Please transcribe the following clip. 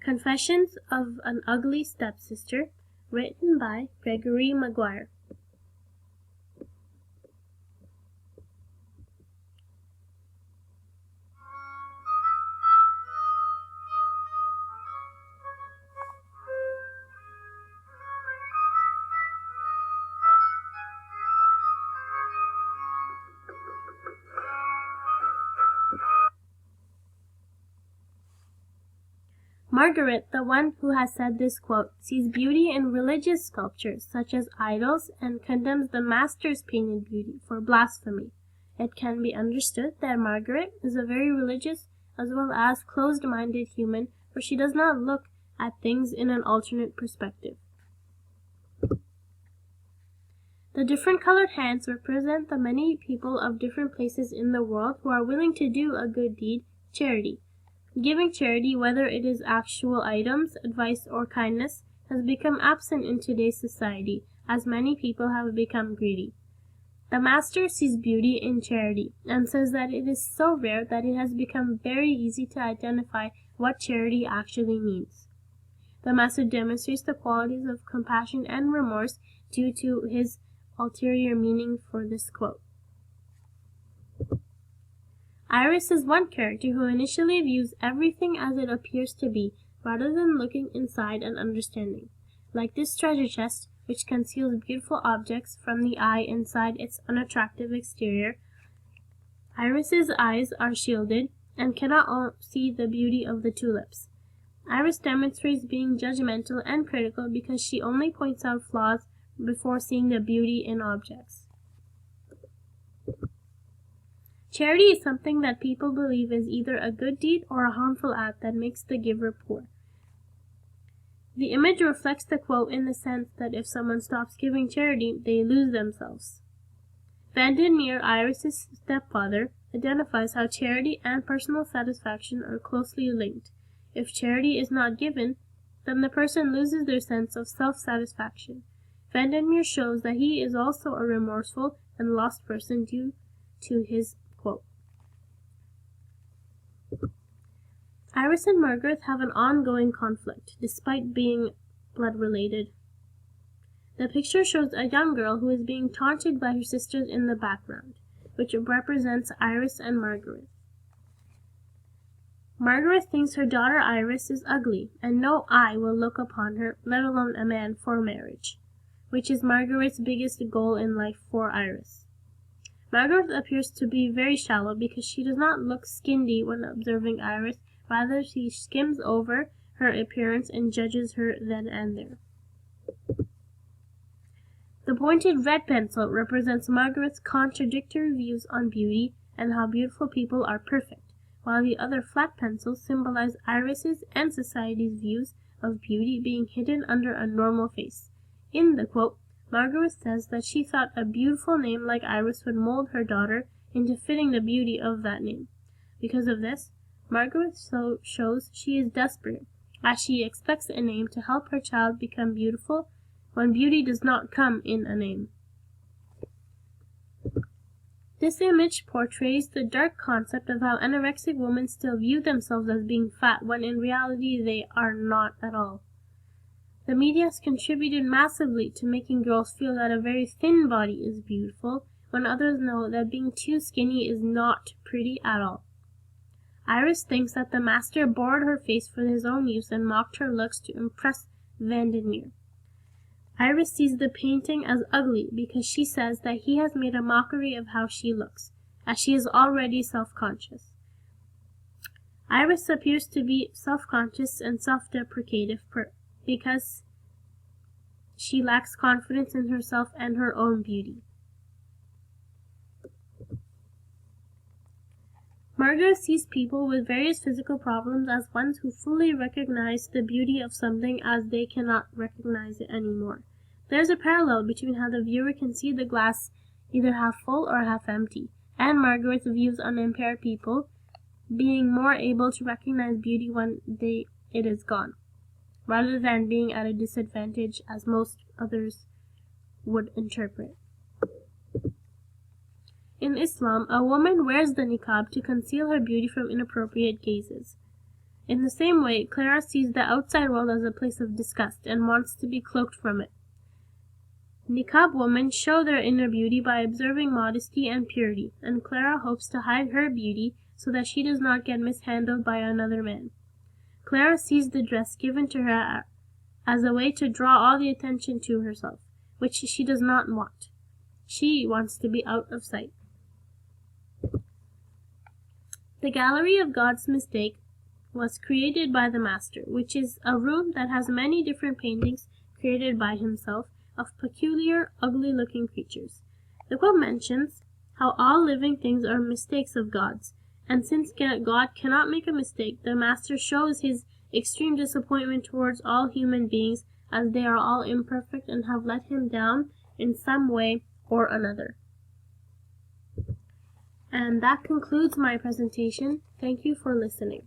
Confessions of an Ugly Stepsister, written by Gregory Maguire. Margaret, the one who has said this quote, sees beauty in religious sculptures such as idols and condemns the master's painted beauty for blasphemy. It can be understood that Margaret is a very religious as well as closed-minded human, for she does not look at things in an alternate perspective. The different colored hands represent the many people of different places in the world who are willing to do a good deed, charity. Giving charity, whether it is actual items, advice, or kindness, has become absent in today's society, as many people have become greedy. The Master sees beauty in charity, and says that it is so rare that it has become very easy to identify what charity actually means. The Master demonstrates the qualities of compassion and remorse due to his ulterior meaning for this quote. Iris is one character who initially views everything as it appears to be, rather than looking inside and understanding. Like this treasure chest, which conceals beautiful objects from the eye inside its unattractive exterior, Iris's eyes are shielded and cannot see the beauty of the tulips. Iris demonstrates being judgmental and critical because she only points out flaws before seeing the beauty in objects. Charity is something that people believe is either a good deed or a harmful act that makes the giver poor. The image reflects the quote in the sense that if someone stops giving charity, they lose themselves. Vandermeer, Iris's stepfather, identifies how charity and personal satisfaction are closely linked. If charity is not given, then the person loses their sense of self-satisfaction. Vandermeer shows that he is also a remorseful and lost person due to his quote. Iris and Margaret have an ongoing conflict, despite being blood-related. The picture shows a young girl who is being taunted by her sisters in the background, which represents Iris and Margaret. Margaret thinks her daughter Iris is ugly, and no eye will look upon her, let alone a man, for marriage, which is Margaret's biggest goal in life for Iris. Margaret appears to be very shallow because she does not look skinny when observing Iris, rather she skims over her appearance and judges her then and there. The pointed red pencil represents Margaret's contradictory views on beauty and how beautiful people are perfect, while the other flat pencils symbolize Iris's and society's views of beauty being hidden under a normal face. In the quote, Margaret says that she thought a beautiful name like Iris would mold her daughter into fitting the beauty of that name. Because of this, Margaret shows she is desperate, as she expects a name to help her child become beautiful when beauty does not come in a name. This image portrays the dark concept of how anorexic women still view themselves as being fat when in reality they are not at all. The media has contributed massively to making girls feel that a very thin body is beautiful, when others know that being too skinny is not pretty at all. Iris thinks that the Master bored her face for his own use and mocked her looks to impress Vandermeer. Iris sees the painting as ugly because she says that he has made a mockery of how she looks, as she is already self-conscious. Iris appears to be self-conscious and self-deprecative because she lacks confidence in herself and her own beauty. Margaret sees people with various physical problems as ones who fully recognize the beauty of something as they cannot recognize it anymore. There is a parallel between how the viewer can see the glass either half full or half empty, and Margaret's views on impaired people being more able to recognize beauty when it is gone, rather than being at a disadvantage as most others would interpret. In Islam, a woman wears the niqab to conceal her beauty from inappropriate gazes. In the same way, Clara sees the outside world as a place of disgust and wants to be cloaked from it. Niqab women show their inner beauty by observing modesty and purity, and Clara hopes to hide her beauty so that she does not get mishandled by another man. Clara sees the dress given to her as a way to draw all the attention to herself, which she does not want. She wants to be out of sight. The Gallery of God's Mistake was created by the Master, which is a room that has many different paintings created by himself of peculiar, ugly-looking creatures. The quote mentions how all living things are mistakes of God's, and since God cannot make a mistake, the Master shows his extreme disappointment towards all human beings as they are all imperfect and have let him down in some way or another. And that concludes my presentation. Thank you for listening.